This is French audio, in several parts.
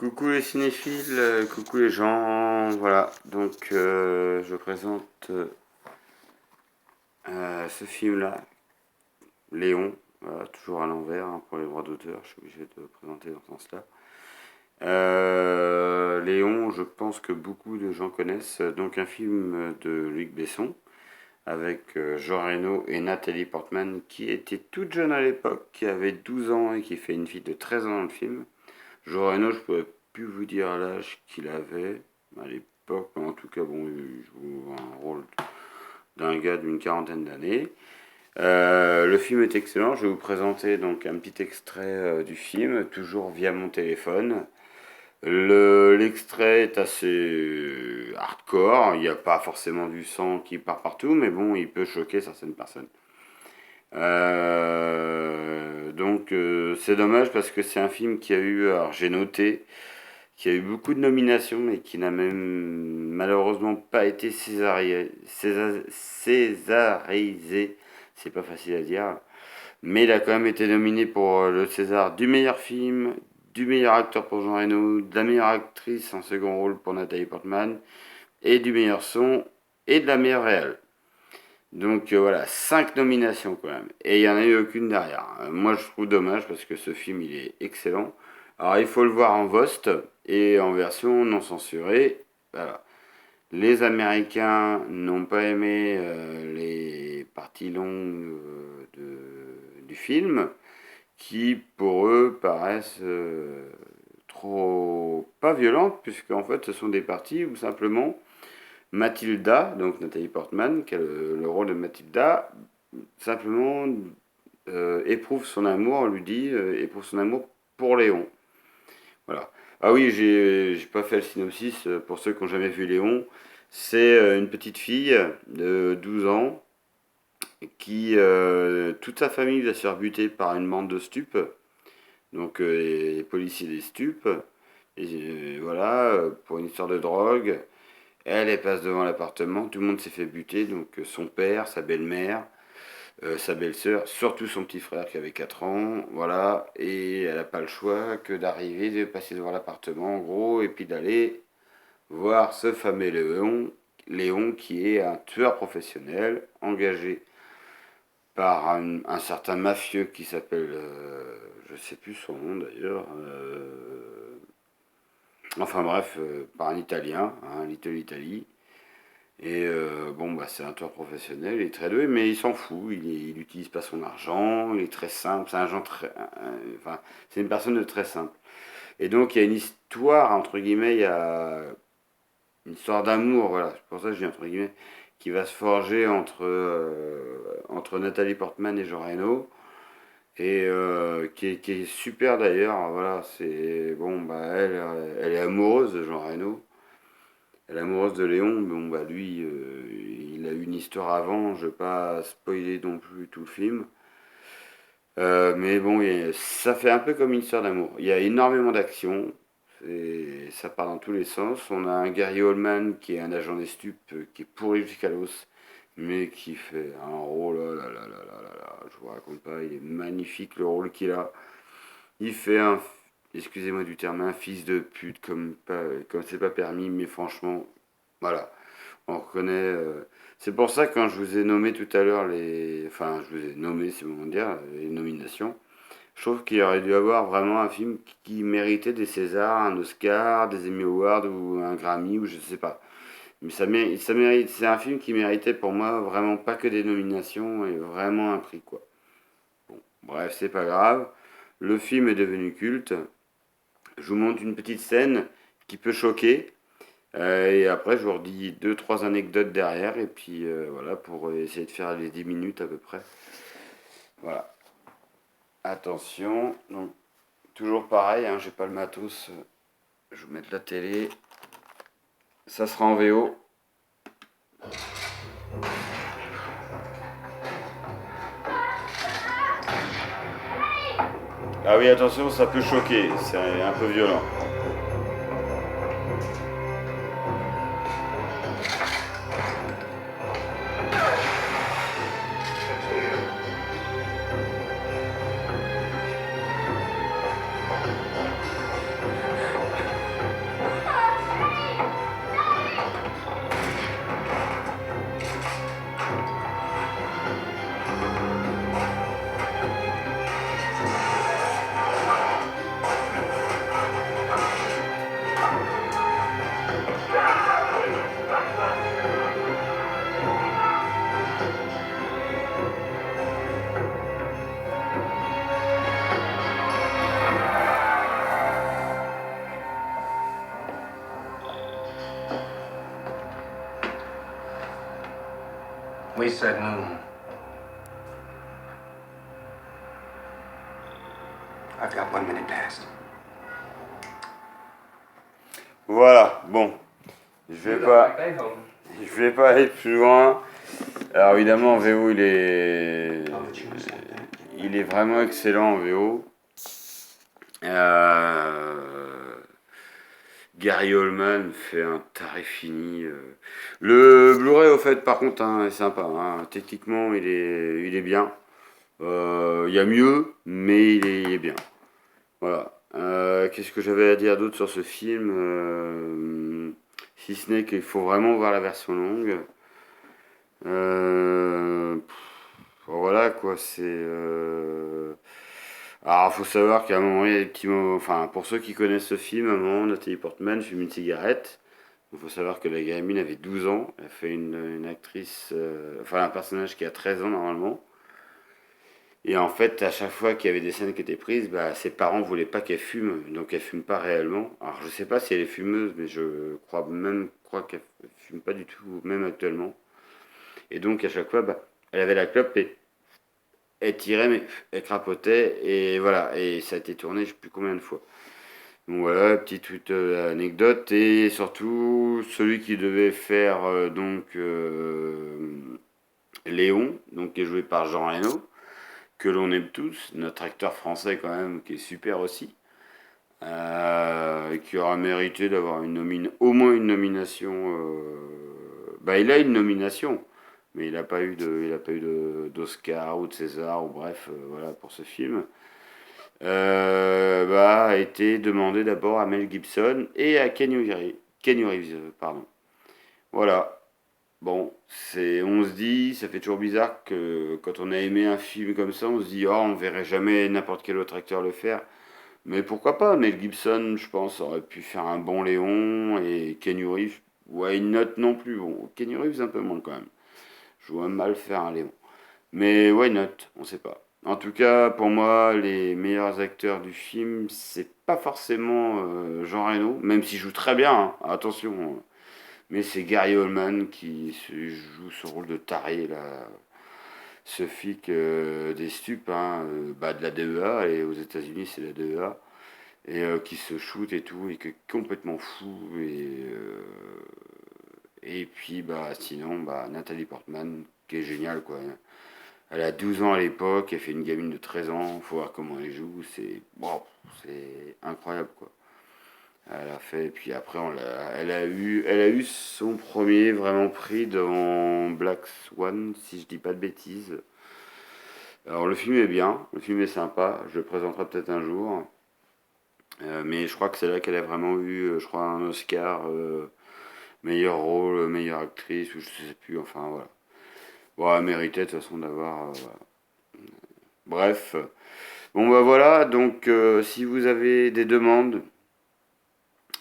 Coucou les cinéphiles, coucou les gens, voilà, donc je présente ce film-là, Léon, voilà, toujours à l'envers hein, pour les droits d'auteur, je suis obligé de le présenter dans ce sens-là. Léon, je pense que beaucoup de gens connaissent, donc un film de Luc Besson, avec Jean Reno et Nathalie Portman, qui était toute jeune à l'époque, qui avait 12 ans et qui fait une fille de 13 ans dans le film. Jean Reno, je pourrais plus vous dire l'âge qu'il avait à l'époque, mais en tout cas, bon, il joue un rôle d'un gars d'une quarantaine d'années. Le film est excellent. Je vais vous présenter donc un petit extrait du film, toujours via mon téléphone. L'extrait est assez hardcore. Il n'y a pas forcément du sang qui part partout, mais bon, il peut choquer certaines personnes. C'est dommage parce que c'est un film qui a eu, alors j'ai noté, qui a eu beaucoup de nominations, mais qui n'a même malheureusement pas été césarisé. C'est pas facile à dire. Mais il a quand même été nominé pour le César du meilleur film, du meilleur acteur pour Jean Reno, de la meilleure actrice en second rôle pour Nathalie Portman, et du meilleur son, et de la meilleure réelle. Donc voilà, 5 nominations quand même. Et il n'y en a eu aucune derrière. Moi je trouve dommage parce que ce film il est excellent. Alors il faut le voir en VOST et en version non censurée. Voilà. Les Américains n'ont pas aimé les parties longues du film qui pour eux paraissent trop pas violentes puisque en fait ce sont des parties où simplement Mathilda, donc Nathalie Portman, qui a le rôle de Mathilda, simplement éprouve son amour, on lui dit, éprouve son amour pour Léon. Voilà. Ah oui, j'ai pas fait le synopsis pour ceux qui n'ont jamais vu Léon. C'est une petite fille de 12 ans qui, toute sa famille va se faire buter par une bande de stupes, donc les policiers des stupes, et voilà, pour une histoire de drogue. Elle passe devant l'appartement, tout le monde s'est fait buter, donc son père, sa belle-mère, sa belle-sœur, surtout son petit frère qui avait 4 ans, voilà, et elle n'a pas le choix que d'arriver, de passer devant l'appartement en gros, et puis d'aller voir ce fameux Léon qui est un tueur professionnel, engagé par un certain mafieux qui s'appelle, je sais plus son nom d'ailleurs, enfin bref, par un Italien, hein, Little Italy. Et bon, bah, c'est un tueur professionnel, il est très doué, mais il s'en fout, il n'utilise pas son argent, il est très simple, c'est un genre très, enfin, c'est une personne de très simple. Et donc il y a une histoire, entre guillemets, il y a une histoire d'amour, voilà, c'est pour ça que je dis entre guillemets, qui va se forger entre Nathalie Portman et Jean Reno, et qui est super d'ailleurs, voilà, c'est, bon, bah, elle est amoureuse de Jean Reno, elle est amoureuse de Léon, bon bah lui, il a eu une histoire avant, je ne vais pas spoiler non plus tout le film. Mais bon, ça fait un peu comme une histoire d'amour. Il y a énormément d'action, ça part dans tous les sens. On a un Gary Oldman qui est un agent des stupes, qui est pourri jusqu'à l'os, mais qui fait un rôle, oh là là là là là là, je vous raconte pas, il est magnifique le rôle qu'il a. Il fait excusez-moi du terme, un fils de pute comme c'est pas permis, mais franchement, voilà, on reconnaît. C'est pour ça que quand je vous ai nommé tout à l'heure enfin, je vous ai nommé, c'est bon de dire, les nominations. Je trouve qu'il aurait dû avoir vraiment un film qui méritait des Césars, un Oscar, des Emmy Awards ou un Grammy ou je sais pas. Mais ça mérite, c'est un film qui méritait pour moi vraiment pas que des nominations et vraiment un prix quoi. Bon, bref, c'est pas grave. Le film est devenu culte. Je vous montre une petite scène qui peut choquer. Et après, je vous redis deux, trois anecdotes derrière. Et puis voilà, pour essayer de faire les 10 minutes à peu près. Voilà. Attention. Donc, toujours pareil, hein, j'ai pas le matos. Je vais vous mettre la télé. Ça sera en VO. Ah oui, attention, ça peut choquer. C'est un peu violent. We said moon. I've got 1 minute past. Voilà, bon. Je vais pas aller plus loin. Alors évidemment en VO il est vraiment excellent en VO. Gary Oldman fait un taré fini. Le Blu-ray au fait par contre hein, est sympa. Hein. Techniquement il est bien. Il y a mieux, mais il est bien. Voilà. Qu'est-ce que j'avais à dire d'autre sur ce film si ce n'est qu'il faut vraiment voir la version longue. Voilà quoi, c'est. Alors, faut savoir qu'à un moment, il y a des petits moments. Enfin, pour ceux qui connaissent ce film, à un moment, Nathalie Portman fume une cigarette. Il faut savoir que la gamine avait 12 ans. Elle fait une actrice. Enfin, un personnage qui a 13 ans normalement. Et en fait, à chaque fois qu'il y avait des scènes qui étaient prises, bah, ses parents voulaient pas qu'elle fume, donc elle fume pas réellement. Alors je sais pas si elle est fumeuse, mais je crois qu'elle fume pas du tout, même actuellement. Et donc à chaque fois, bah, elle avait la clope et elle tirait, mais elle crapotait, et voilà. Et ça a été tourné, je sais plus combien de fois. Donc voilà, petite anecdote, et surtout celui qui devait faire Léon, donc qui est joué par Jean Reno, que l'on aime tous, notre acteur français quand même, qui est super aussi, et qui aura mérité d'avoir au moins une nomination. Bah, il a une nomination, mais il a pas eu d'Oscar ou de César ou bref, voilà pour ce film. Bah, a été demandé d'abord à Mel Gibson et à Kenny Reeves, pardon. Voilà. Bon, on se dit, ça fait toujours bizarre que quand on a aimé un film comme ça, on se dit, oh, on verrait jamais n'importe quel autre acteur le faire. Mais pourquoi pas? Mel Gibson, je pense, aurait pu faire un bon Léon et Kenny Reeves, why not non plus. Bon, Kenny Reeves un peu moins quand même. Je vois mal faire un Léon. Mais why not? On sait pas. En tout cas, pour moi, les meilleurs acteurs du film, c'est pas forcément Jean Reno, même s'il joue très bien, hein, attention. Hein. Mais c'est Gary Oldman qui joue ce rôle de taré, là. Ce flic des stupes, hein, bah, de la DEA, et aux États-Unis c'est la DEA, et qui se shoot et tout, et qui est complètement fou. Et puis, bah, sinon, bah, Nathalie Portman, qui est géniale, quoi. Elle a 12 ans à l'époque, elle fait une gamine de 13 ans, faut voir comment elle joue, wow, c'est incroyable, quoi. Elle a fait, et puis après, elle a eu son premier vraiment prix dans Black Swan, si je dis pas de bêtises. Alors le film est bien, le film est sympa, je le présenterai peut-être un jour. Mais je crois que c'est là qu'elle a vraiment eu, je crois, un Oscar, meilleur rôle, meilleure actrice, ou je sais plus, enfin voilà. Bon, elle méritait de toute façon d'avoir. Voilà. Bref. Bon bah voilà, donc si vous avez des demandes,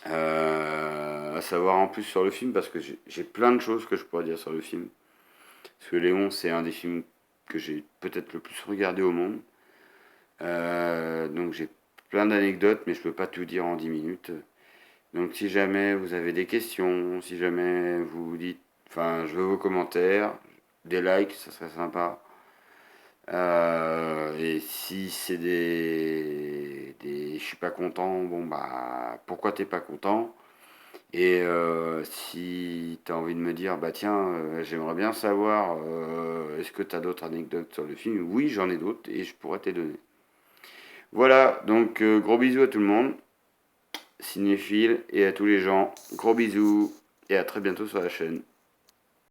à savoir en plus sur le film, parce que j'ai plein de choses que je pourrais dire sur le film. Parce que Léon, c'est un des films que j'ai peut-être le plus regardé au monde. Donc j'ai plein d'anecdotes, mais je peux pas tout dire en 10 minutes. Donc si jamais vous avez des questions, si jamais vous dites, enfin je veux vos commentaires, des likes, ça serait sympa. Et si c'est je suis pas content, bon bah pourquoi t'es pas content? Et si t'as envie de me dire, bah tiens, j'aimerais bien savoir, est-ce que t'as d'autres anecdotes sur le film? Oui, j'en ai d'autres et je pourrais te les donner. Voilà, donc gros bisous à tout le monde, cinéphile et à tous les gens. Gros bisous et à très bientôt sur la chaîne.